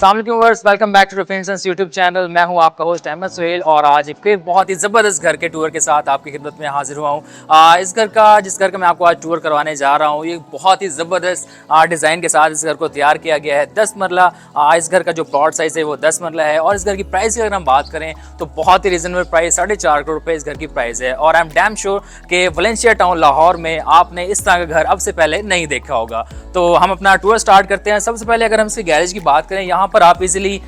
Viewers, welcome back to reference YouTube channel. मैं हूं आपका होस्ट अहमद सुहेल और आज एक फिर बहुत ही ज़बरदस्त घर के टूर के साथ आपकी खिदमत में हाजिर हुआ हूं। जिस घर का मैं आपको आज टूर करवाने जा रहा हूं, ये बहुत ही ज़बरदस्त डिज़ाइन के साथ इस घर को तैयार किया गया है। 10 मरला इस घर का जो प्लॉट साइज़ है वो 10 मरला है और इस घर की प्राइस की अगर हम बात करें तो बहुत ही रिजनेबल प्राइस 4.5 करोड़ रुपये इस घर की प्राइस है। और आई एम डैम श्योर कि वलेंशिया टाउन लाहौर में आपने इस तरह का घर अब से पहले नहीं देखा होगा। तो हम अपना टूर स्टार्ट करते हैं। सबसे पहले अगर हम इसके गैरेज की बात करें, यहाँ पर आप इजीली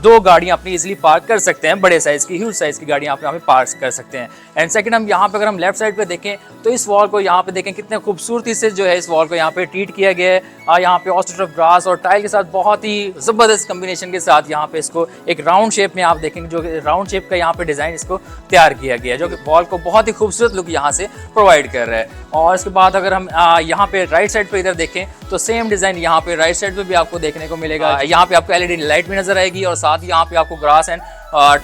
2 गाड़ियाँ अपनी इजीली पार्क कर सकते हैं। बड़े साइज़ की ह्यूज साइज़ की गाड़ियाँ आप यहाँ पे पार्क कर सकते हैं। एंड सेकंड, हम यहाँ पे अगर हम लेफ्ट साइड पे देखें तो इस वॉल को यहाँ पे देखें कितने खूबसूरती से जो है इस वॉल को यहाँ पे ट्रीट किया गया है। यहाँ पे ऑस्ट्रोटर्फ ग्रास और टाइल के साथ बहुत ही ज़बरदस्त कम्बिनेशन के साथ यहाँ पे इसको एक राउंड शेप में आप देखेंगे, जो राउंड शेप का यहाँ पे डिज़ाइन इसको तैयार किया गया है, जो कि वॉल को बहुत ही खूबसूरत लुक यहाँ से प्रोवाइड कर रहा है। और इसके बाद अगर हम यहाँ पे राइट साइड पे इधर देखें तो सेम डिज़ाइन यहाँ पे राइट साइड पे भी आपको देखने को मिलेगा। यहाँ पे आपको एलईडी लाइट भी नजर आएगी और साथ ही यहाँ पे आपको ग्रास एंड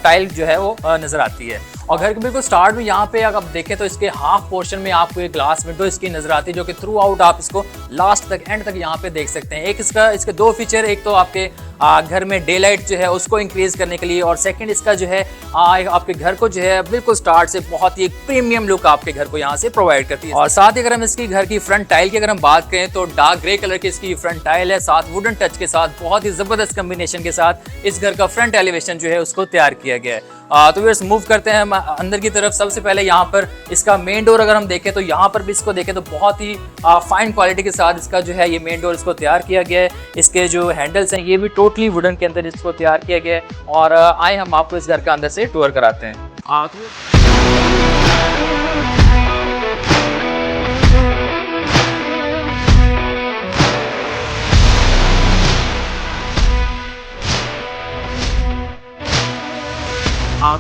टाइल जो है वो नजर आती है। और घर के बिल्कुल स्टार्ट में यहाँ पे अगर आप देखें तो इसके हाफ पोर्शन में आपको एक ग्लास विंडो इसकी नजर आती है, जो कि थ्रू आउट आप इसको लास्ट तक एंड तक यहाँ पे देख सकते हैं। एक इसके 2 फीचर, एक तो आपके घर में डे लाइट जो है उसको इंक्रीज करने के लिए, और सेकंड इसका जो है आपके घर को जो है बिल्कुल स्टार्ट से बहुत ही एक प्रीमियम लुक आपके घर को यहाँ से प्रोवाइड करती है। और साथ ही अगर हम इसकी घर की फ्रंट टाइल की अगर हम बात करें तो डार्क ग्रे कलर की इसकी फ्रंट टाइल है, साथ वुडन टच के साथ बहुत ही जबरदस्त कम्बिनेशन के साथ इस घर का फ्रंट एलिवेशन जो है उसको तैयार किया गया है। तो फिर मूव करते हैं हम अंदर की तरफ। सबसे पहले यहाँ पर इसका मेन डोर अगर हम देखें तो यहाँ पर भी इसको देखें तो बहुत ही फाइन क्वालिटी के साथ इसका जो है ये मेन डोर इसको तैयार किया गया है। इसके जो हैंडल्स हैं ये भी टोटली वुडन के अंदर इसको तैयार किया गया है। और आए हम आपको इस घर का अंदर से टूर कराते हैं।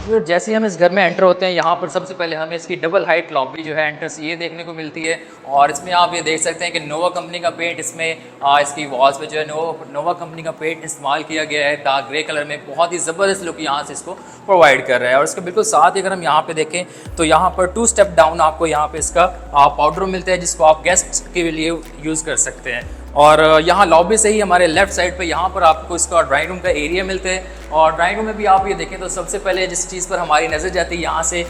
फिर जैसे ही हम इस घर में एंटर होते हैं, यहाँ पर सबसे पहले हमें इसकी डबल हाइट लॉबी जो है एंट्रेंस ये देखने को मिलती है। और इसमें आप ये देख सकते हैं कि नोवा कंपनी का पेंट इसमें इसकी वॉल्स पे जो है नोवा कंपनी का पेंट इस्तेमाल किया गया है। डार्क ग्रे कलर में बहुत ही ज़बरदस्त लुक यहाँ से इसको प्रोवाइड कर रहा है। और इसके बिल्कुल साथ ही अगर हम यहाँ पे देखें तो यहाँ पर 2 स्टेप डाउन आपको यहाँ पे इसका पाउडर मिलता है, जिसको आप गेस्ट के लिए यूज़ कर सकते हैं। और यहाँ लॉबी से ही हमारे लेफ्ट साइड पे यहाँ पर आपको इसका ड्राइंग रूम का एरिया मिलता है। और ड्राइंग रूम में भी आप ये देखें तो सबसे पहले जिस चीज़ पर हमारी नज़र जाती है यहाँ से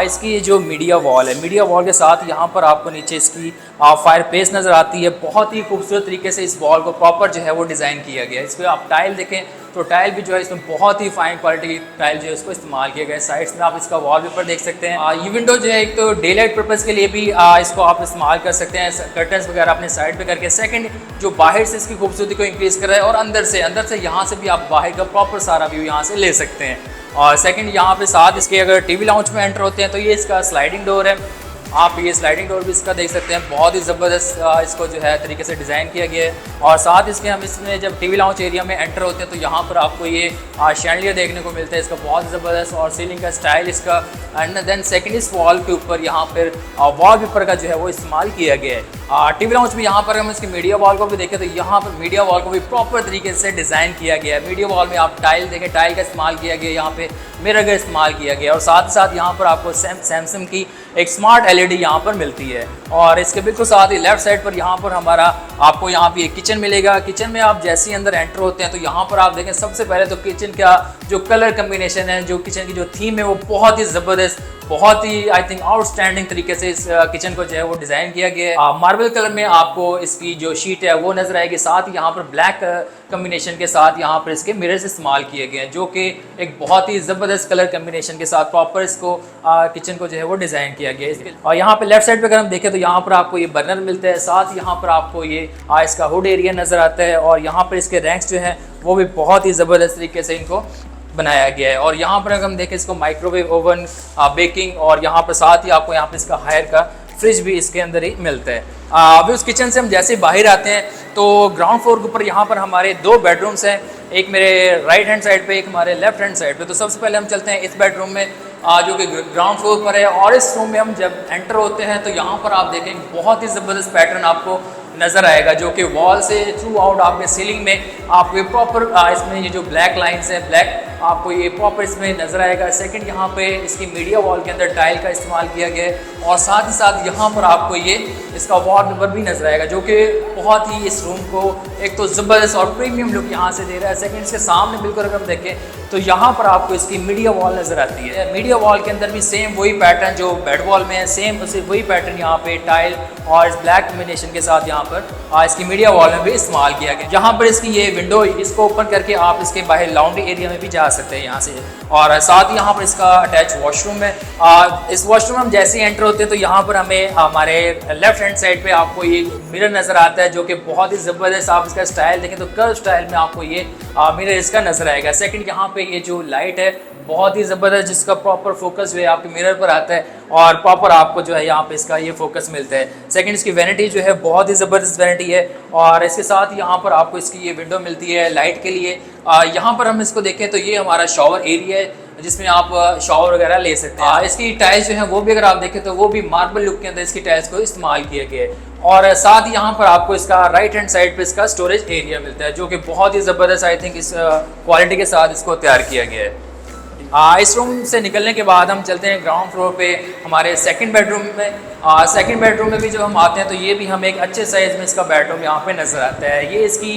इसकी ये जो मीडिया वॉल है, मीडिया वॉल के साथ यहाँ पर आपको नीचे इसकी फायर प्लेस नज़र आती है। बहुत ही खूबसूरत तरीके से इस वॉल को प्रॉपर जो है वो डिज़ाइन किया गया है। इस पर आप टाइल देखें तो टाइल भी जो है इसमें बहुत ही फाइन क्वालिटी की टाइल जो है इसको इस्तेमाल किया गया है। साइड्स में आप इसका वॉलपेपर देख सकते हैं। ये विंडो जो है एक तो डे लाइट पर्पज़ के लिए भी इसको आप इस्तेमाल कर सकते हैं, कर्टन्स वगैरह अपने साइड पे करके। सेकंड, जो बाहर से इसकी खूबसूरती को इंक्रीज कर रहा है, और अंदर से यहाँ से भी आप बाहर का प्रॉपर सारा व्यू यहाँ से ले सकते हैं। और सेकंड, यहाँ पे साथ इसके अगर टीवी लाउंज में एंटर होते हैं तो ये इसका स्लाइडिंग डोर है। आप ये स्लाइडिंग डोर भी इसका देख सकते हैं, बहुत ही ज़बरदस्त इसको जो है तरीके से डिज़ाइन किया गया है। और साथ इसके हम इसमें जब टीवी लाउंज एरिया में एंटर होते हैं तो यहाँ पर आपको ये शैंडलियर देखने को मिलता है, इसका बहुत ही ज़बरदस्त और सीलिंग का स्टाइल इसका। एंड देन सेकंड, इस वॉल के ऊपर यहाँ पर वॉलपेपर का जो है वो इस्तेमाल किया गया है। टीवी लाउंज में यहाँ पर हम इसकी मीडिया वॉल को भी देखें तो यहाँ पर मीडिया वॉल को भी प्रॉपर तरीके से डिज़ाइन किया गया है। मीडिया वॉल में आप टाइल देखें, टाइल का इस्तेमाल किया गया, यहाँ पे मिरर का इस्तेमाल किया गया। और साथ ही साथ यहाँ पर आपको सैमसंग की एक स्मार्ट एलईडी यहाँ पर मिलती है। और इसके बिल्कुल साथ ही लेफ्ट साइड पर यहाँ पर हमारा आपको यहाँ पे एक किचन मिलेगा। किचन में आप जैसे ही अंदर एंटर होते हैं तो यहाँ पर आप देखें सबसे पहले तो किचन का जो कलर कम्बिनेशन है, जो किचन की जो थीम है वो बहुत ही ज़बरदस्त, बहुत ही आई थिंक आउटस्टैंडिंग तरीके से इस किचन को जो है वो डिज़ाइन किया गया है। मार्बल कलर में आपको इसकी जो शीट है वो नजर आएगी। साथ ही यहाँ पर ब्लैक कम्बिनेशन के साथ यहाँ पर इसके मिरर्स इस्तेमाल किए गए हैं, जो कि एक बहुत ही ज़बरदस्त कलर कम्बिनेशन के साथ प्रॉपर इसको किचन को जो है वो डिज़ाइन किया गया है। और यहाँ पे लेफ्ट साइड पे अगर हम देखें तो यहाँ पर आपको ये बर्नर मिलता है, साथ यहाँ पर आपको ये इसका हुड एरिया नज़र आता है। और यहाँ पर इसके रैंक्स जो हैं वो भी बहुत ही ज़बरदस्त तरीके से इनको बनाया गया है। और यहाँ पर अगर हम देखें इसको माइक्रोवेव ओवन, बेकिंग, और यहाँ पर साथ ही आपको यहाँ पर इसका हायर का फ्रिज भी इसके अंदर ही मिलता है। अभी उस किचन से हम जैसे बाहर आते हैं तो ग्राउंड फ्लोर के ऊपर यहाँ पर हमारे 2 बेडरूम्स हैं, एक मेरे राइट हैंड साइड पे, एक हमारे लेफ्ट हैंड साइड पे। तो सबसे पहले हम चलते हैं इस बेडरूम में जो कि ग्राउंड फ्लोर पर है। और इस रूम में हम जब एंटर होते हैं तो यहाँ पर आप देखें बहुत ही ज़बरदस्त पैटर्न आपको नज़र आएगा, जो कि वॉल से थ्रू आउट आपके सीलिंग में आपको ये प्रॉपर इसमें ये जो ब्लैक लाइंस है ब्लैक आपको ये प्रॉपर इसमें नज़र आएगा। सेकंड यहाँ पे इसकी मीडिया वॉल के अंदर टाइल का इस्तेमाल किया गया है और साथ ही साथ यहाँ पर आपको ये इसका वॉलपेपर भी नज़र आएगा, जो कि बहुत ही इस रूम को एक तो ज़बरदस्त और प्रीमियम लुक यहाँ से दे रहा है। सेकंड इसके सामने बिल्कुल अगर हम देखें तो यहाँ पर आपको इसकी मीडिया वॉल नज़र आती है। मीडिया वॉल के अंदर भी सेम वही पैटर्न जो बेड वॉल में है, सेम उसे वही पैटर्न यहाँ पे टाइल और इस ब्लैक कॉम्बिनेशन के साथ यहाँ पर इसकी मीडिया वॉल में भी इस्तेमाल किया गया। यहाँ पर इसकी ये विंडो, इसको ओपन करके आप इसके बाहर लॉन्ड्री एरिया में भी जा सकते हैं यहाँ से, और साथ ही यहाँ पर इसका अटैच वॉशरूम है। इस वॉशरूम में हम जैसे ही एंटर होते हैं तो यहाँ पर हमें हमारे लेफ्ट हैंड साइड पे आपको ये मिरर नज़र आता है, जो कि बहुत ही ज़बरदस्त। आप इसका स्टाइल देखें तो कर्व स्टाइल में आपको ये मिरर इसका नज़र आएगा। सेकंड यहाँ पे ये जो लाइट है बहुत ही ज़बरदस्त, जिसका प्रॉपर फोकस जो है आपके मिरर पर आता है और प्रॉपर आपको जो है यहाँ पे इसका ये फोकस मिलता है। सेकंड इसकी वैनिटी जो है बहुत ही ज़बरदस्त वैनिटी है, और इसके साथ यहाँ पर आपको इसकी ये विंडो मिलती है लाइट के लिए। यहाँ पर हम इसको देखें तो ये हमारा शॉवर एरिया है जिसमें आप शॉवर वगैरह ले सकते हैं। इसकी टाइल्स जो है वो भी अगर आप देखें तो वो भी मार्बल लुक के अंदर इसकी टाइल्स को इस्तेमाल किया गया है, और साथ ही यहाँ पर आपको इसका राइट हैंड साइड पे इसका स्टोरेज एरिया मिलता है, जो कि बहुत ही ज़बरदस्त आई थिंक इस क्वालिटी के साथ इसको तैयार किया गया है। इस रूम से निकलने के बाद हम चलते हैं ग्राउंड फ्लोर पे हमारे सेकंड बेडरूम में। सेकंड बेडरूम में भी जब हम आते हैं तो ये भी हमें एक अच्छे साइज़ में इसका बेडरूम यहाँ पे नज़र आता है। ये इसकी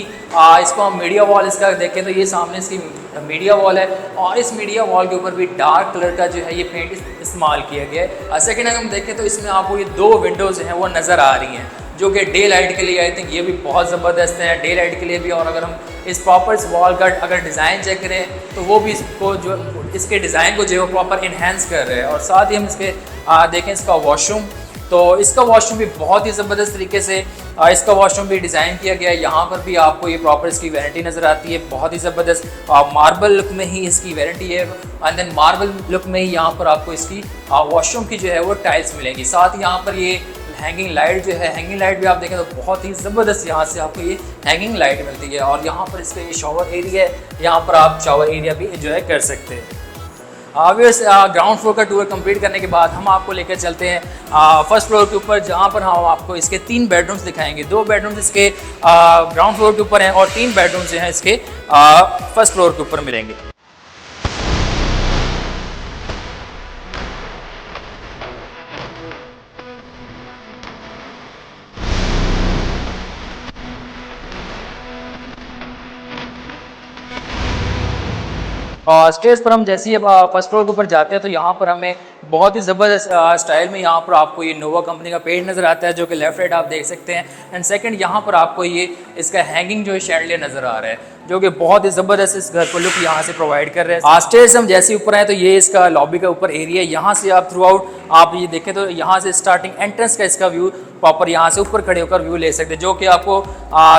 इसको हम मीडिया वॉल इसका देखें तो ये सामने इसकी मीडिया वॉल है, और इस मीडिया वॉल के ऊपर भी डार्क कलर का जो है ये पेंट इस्तेमाल किया गया है। सेकेंड अगर हम देखें तो इसमें आपको ये दो विंडोज़ हैं वो नज़र आ रही हैं, जो कि डे लाइट के लिए आई थिंक ये भी बहुत ज़बरदस्त है, डे लाइट के लिए भी। और अगर हम इस प्रॉपर इस वॉल का अगर डिज़ाइन चेक करें तो वो भी इसको जो इसके डिज़ाइन को जो है वो प्रॉपर इन्हेंस कर रहे हैं। और साथ ही हम इसके देखें इसका वॉशरूम, तो इसका वॉशरूम भी बहुत ही ज़बरदस्त तरीके से इसका वॉशरूम भी डिज़ाइन किया गया है। यहाँ पर भी आपको ये प्रॉपर इसकी वैनिटी नज़र आती है, बहुत ही ज़बरदस्त मार्बल लुक में ही इसकी वैनिटी है, एंड देन मार्बल लुक में ही यहाँ पर आपको इसकी वॉशरूम की जो है वो टाइल्स मिलेंगी। साथ ही यहाँ पर ये हैंगिंग लाइट जो है, हैंगिंग लाइट भी आप देखें तो बहुत ही ज़बरदस्त यहाँ से आपको ये हैंगिंग लाइट मिलती है, और यहाँ पर इसका ये शॉवर एरिया है, यहाँ पर आप शॉवर एरिया भी इंजॉय कर सकते हैं। ग्राउंड फ्लोर का टूर कंप्लीट करने के बाद हम आपको लेकर चलते हैं फर्स्ट फ्लोर के ऊपर, जहाँ पर हम आपको इसके 3 बेडरूम्स दिखाएंगे। 2 बेडरूम्स इसके ग्राउंड फ्लोर के ऊपर हैं और 3 बेडरूम्स जो हैं इसके फर्स्ट फ्लोर के ऊपर मिलेंगे। स्टेज पर हम जैसे ही फर्स्ट फ्लोर के ऊपर जाते हैं तो यहाँ पर हमें बहुत ही ज़बरदस्त स्टाइल में यहाँ पर आपको ये नोवा कंपनी का पेंट नज़र आता है, जो कि लेफ्ट राइट आप देख सकते हैं। एंड सेकंड यहाँ पर आपको ये इसका हैंगिंग जो है शैंडलियर नज़र आ रहा है, जो कि बहुत ही ज़बरदस्त इस घर को लुक यहाँ से प्रोवाइड कर रहे हैं। स्टेज हम जैसे ऊपर आए तो ये इसका लॉबी का ऊपर एरिया है, यहाँ से आप थ्रू आउट आप ये देखें तो यहाँ से स्टार्टिंग एंट्रेंस का इसका व्यू प्रॉपर यहाँ से ऊपर खड़े होकर व्यू ले सकते हैं, जो कि आपको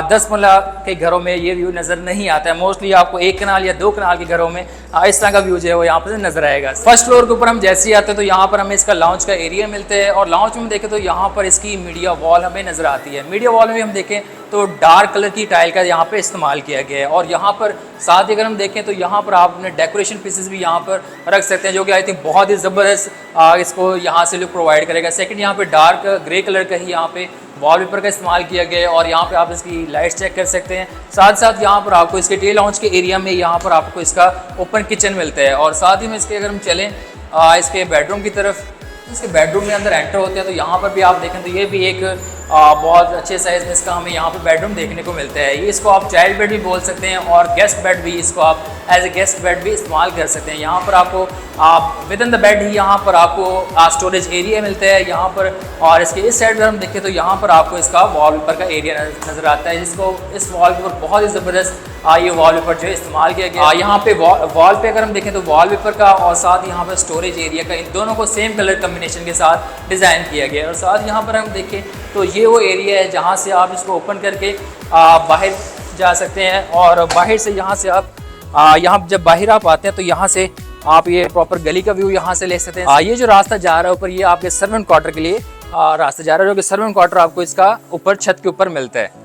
10 मरला के घरों में ये व्यू नज़र नहीं आता है। मोस्टली आपको 1 कनाल या 2 कनाल के घरों में इस तरह का व्यू जो है वो यहाँ पर नज़र आएगा। फर्स्ट फ्लोर के ऊपर हम जैसे ही आते हैं तो यहाँ पर हमें इसका लाउंज का एरिया मिलता है, और लाउंज में देखें तो यहाँ पर इसकी मीडिया वॉल हमें नज़र आती है। मीडिया वॉल में हम देखें तो डार्क कलर की टाइल का यहाँ पे इस्तेमाल किया गया है, और यहाँ पर साथ ही अगर हम देखें तो यहाँ पर आप अपने डेकोरेशन पीसेस भी यहाँ पर रख सकते हैं, जो कि आई थिंक बहुत ही ज़बरदस्त इसको यहाँ से लुक प्रोवाइड करेगा। सेकंड यहाँ पे डार्क ग्रे कलर का ही यहाँ पे वॉलपेपर का इस्तेमाल किया गया है, और यहाँ पे आप इसकी लाइट्स चेक कर सकते हैं। साथ साथ यहाँ पर आपको इसके टे लॉन्च के एरिया में यहाँ पर आपको इसका ओपन किचन मिलता है। और साथ ही में इसके अगर हम चलें इसके बेडरूम की तरफ, इसके बेडरूम में अंदर एंटर होते हैं तो यहाँ पर भी आप देखें तो ये भी एक बहुत अच्छे साइज़ में इसका हमें यहाँ पे बेडरूम देखने को मिलता है। ये इसको आप चाइल्ड बेड भी बोल सकते हैं, और गेस्ट बेड भी इसको आप एज ए गेस्ट बेड भी इस्तेमाल कर सकते हैं। यहाँ पर आपको विद इन द बेड ही यहाँ पर आपको स्टोरेज एरिया मिलता है यहाँ पर। और इसके इस साइड पर हम देखें तो यहाँ पर आपको इसका वॉलपेपर का एरिया नज़र आता है, जिसको इस वॉलपेपर बहुत ही ज़बरदस्त ये वॉलपेपर जो है इस्तेमाल किया गया। यहाँ पे वॉल पे अगर हम देखें तो वॉलपेपर का और साथ यहाँ पर स्टोरेज एरिया का, इन दोनों को सेम कलर कम्बिनेशन के साथ डिज़ाइन किया गया है। और साथ यहाँ पर हम देखें तो ये वो एरिया है जहाँ से आप इसको ओपन करके बाहर जा सकते हैं, और बाहर से यहाँ से आप यहाँ जब बाहर आप आते हैं तो यहाँ से आप ये प्रॉपर गली का व्यू यहाँ से ले सकते हैं। ये जो रास्ता जा रहा है ऊपर, ये आपके सर्वेंट क्वार्टर के लिए रास्ता जा रहा है, जो कि सर्वेंट क्वार्टर आपको इसका ऊपर छत के ऊपर मिलता है।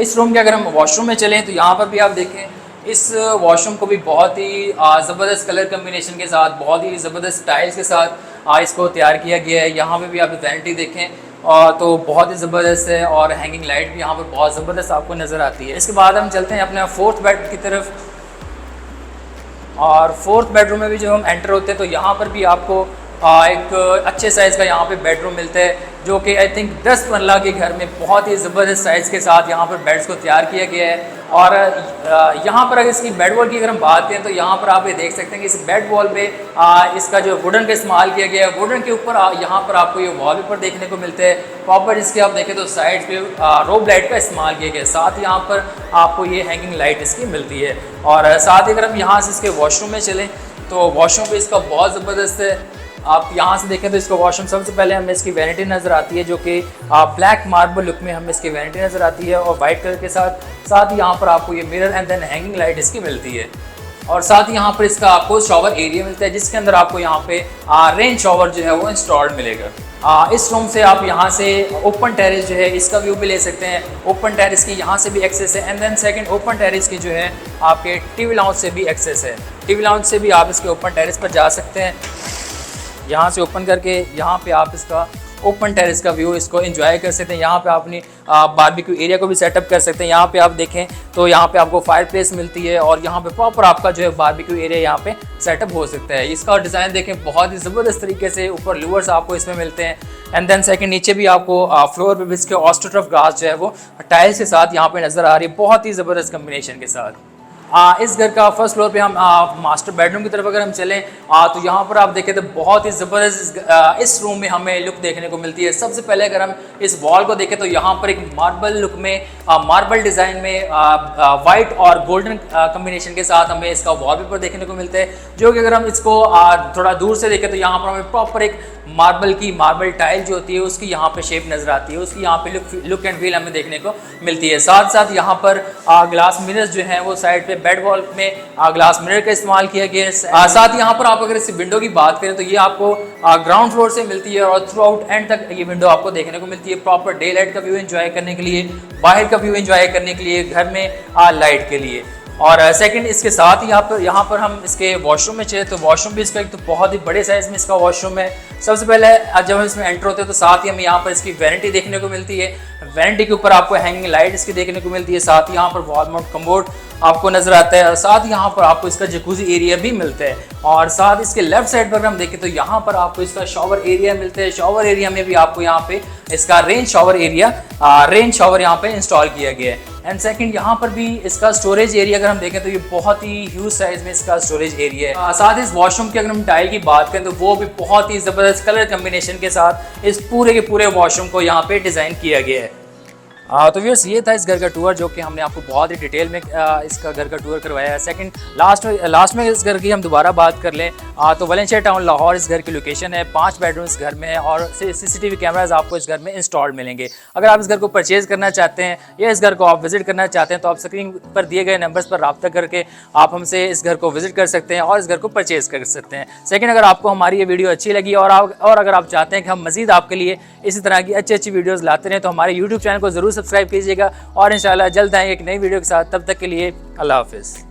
इस रूम के अगर हम वॉशरूम में चलें तो यहाँ पर भी आप देखें इस वॉशरूम को भी बहुत ही ज़बरदस्त कलर कम्बिनेशन के साथ, बहुत ही ज़बरदस्त टाइल्स के साथ इसको तैयार किया गया है। यहाँ पे भी आप वैनिटी देखें और तो बहुत ही ज़बरदस्त है, और हैंगिंग लाइट भी यहाँ पर बहुत ज़बरदस्त आपको नज़र आती है। इसके बाद हम चलते हैं अपने 4th बेड की तरफ, और 4th बेडरूम में भी जब हम एंटर होते हैं तो यहाँ पर भी आपको एक अच्छे साइज़ का यहाँ पे बेडरूम मिलता है, जो कि आई थिंक 10 मरला के घर में बहुत ही ज़बरदस्त साइज़ के साथ यहाँ पर बेड्स को तैयार किया गया है। और यहाँ पर अगर इसकी बेड वॉल की अगर हम बात करें तो यहाँ पर आप ये देख सकते हैं कि इस बेड वॉल पे इसका जो वुडन का इस्तेमाल किया गया है, वुडन के ऊपर यहाँ पर आपको ये वॉलपेपर देखने को मिलते हैं। प्रॉपर इसके आप देखें तो साइड पे रोब लाइट का इस्तेमाल किया गया है, साथ ही यहाँ पर आपको ये हैंगिंग लाइट इसकी मिलती है। और साथ ही अगर हम यहाँ से इसके वॉशरूम में चलें तो वॉशरूम पे इसका बहुत ज़बरदस्त है। आप यहाँ से देखें तो इसका वॉशरूम सबसे पहले हमें इसकी वैनिटी नज़र आती है, जो कि ब्लैक मार्बल लुक में हमें इसकी वैनिटी नज़र आती है, और वाइट कलर के साथ ही यहाँ पर आपको ये mirror and then hanging light इसकी मिलती है। और साथ ही यहाँ पर इसका आपको शॉवर एरिया मिलता है, जिसके अंदर आपको यहाँ पे रेन शॉवर जो है वो इंस्टॉल्ड मिलेगा। इस रूम से आप यहाँ से ओपन टेरेस जो है इसका व्यू भी ले सकते हैं। ओपन टेरेस की यहाँ से भी एक्सेस है, and then second open terrace की जो है आपके टीवी लाउंज से भी एक्सेस है। टीवी लाउंज से भी आप इसके ओपन टेरेस पर जा सकते हैं। यहाँ से ओपन करके यहाँ पे आप इसका ओपन टेरेस का व्यू इसको एंजॉय कर सकते हैं। यहाँ पे आप अपनी बारबेक्यू एरिया को भी सेटअप कर सकते हैं। यहाँ पे आप देखें तो यहाँ पे आपको फायर प्लेस मिलती है, और यहाँ पे प्रॉपर आपका जो है बारबेक्यू एरिया यहाँ पे सेटअप हो सकता है। इसका डिज़ाइन देखें बहुत ही ज़बरदस्त तरीके से, ऊपर लूवर्स आपको इसमें मिलते हैं, एंड देन सेकंड नीचे भी आपको फ्लोर पे भी इसके ऑस्ट्रोटर्फ ग्रास जो है वो टाइल्स के साथ यहाँ पे नज़र आ रही है, बहुत ही ज़बरदस्त कम्बिनेशन के साथ। इस घर का फर्स्ट फ्लोर पे हम मास्टर बेडरूम की तरफ अगर हम चलें तो यहाँ पर आप देखें तो बहुत ही ज़बरदस्त इस रूम में हमें लुक देखने को मिलती है। सबसे पहले अगर हम इस वॉल को देखें तो यहाँ पर एक मार्बल लुक में मार्बल डिज़ाइन में वाइट और गोल्डन कम्बिनेशन के साथ हमें इसका वॉलपेपर देखने को मिलता है, जो कि अगर हम इसको थोड़ा दूर से देखें तो यहाँ पर हमें प्रॉपर एक मार्बल टाइल जो होती है उसकी यहाँ पे शेप नज़र आती है, उसकी यहाँ पे लुक एंड फील हमें देखने को मिलती है। साथ साथ यहाँ पर ग्लास मिरर्स जो हैं वो साइड पे बेड वॉल में ग्लास मिरर का इस्तेमाल किया गया है। साथ यहाँ पर आप अगर इस विंडो की बात करें तो ये आपको ग्राउंड फ्लोर से मिलती है, और थ्रू आउट एंड तक ये विंडो आपको देखने को मिलती है, प्रॉपर डे लाइट का व्यू एंजॉय करने के लिए, बाहर का व्यू एंजॉय करने के लिए, घर में लाइट के लिए। और सेकंड इसके साथ ही यहाँ पर हम इसके वॉशरूम में चले तो वॉशरूम भी इसका एक तो बहुत ही बड़े साइज़ में इसका वॉशरूम है। सबसे पहले जब हम इसमें एंटर होते हैं तो साथ ही हमें यहाँ पर इसकी वैनिटी देखने को मिलती है। वैनिटी के ऊपर आपको हैंगिंग लाइट इसकी देखने को मिलती है, साथ ही यहाँ पर वॉल माउंट कमोड आपको नजर आता है, और साथ ही यहाँ पर आपको इसका जकूजी एरिया भी मिलता है। और साथ इसके लेफ्ट साइड पर हम देखें तो यहाँ पर आपको इसका शॉवर एरिया मिलता है। शॉवर एरिया में भी आपको यहाँ पे इसका रेन शॉवर यहाँ पे इंस्टॉल किया गया है। एंड सेकंड यहाँ पर भी इसका स्टोरेज एरिया अगर हम देखें तो ये बहुत ही ह्यूज साइज में इसका स्टोरेज एरिया है। साथ ही इस वॉशरूम की अगर हम टाइल की बात करें तो वो भी बहुत ही ज़बरदस्त कलर कम्बिनेशन के साथ इस पूरे के पूरे वॉशरूम को यहाँ पे डिज़ाइन किया गया है। तो व्यूअर्स ये था इस घर का टूर, जो कि हमने आपको बहुत ही डिटेल में इसका घर का टूर करवाया है। सेकंड लास्ट में इस घर की हम दोबारा बात कर लें तो वलेंशिया टाउन लाहौर इस घर की लोकेशन है। 5 बेडरूम इस घर में है, और CCTV कैमराज आपको इस घर में इंस्टॉल्ड मिलेंगे। अगर आप इस घर को परचेज़ करना चाहते हैं या इस घर को आप विजिट करना चाहते हैं तो आप स्क्रीन पर दिए गए नंबर्स पर रब्ता करके आप हमसे इस घर को विजिट कर सकते हैं और इस घर को परचेज़ कर सकते हैं। सेकंड, अगर आपको हमारी ये वीडियो अच्छी लगी और अगर आप चाहते हैं कि हम मज़ीद आपके लिए इसी तरह की अच्छी वीडियोज़ लाते रहें तो हमारे यूट्यूब चैनल को ज़रूर सब्सक्राइब कीजिएगा, और इंशाल्लाह जल्द आएंगे एक नई वीडियो के साथ। तब तक के लिए अल्लाह हाफ़िज़।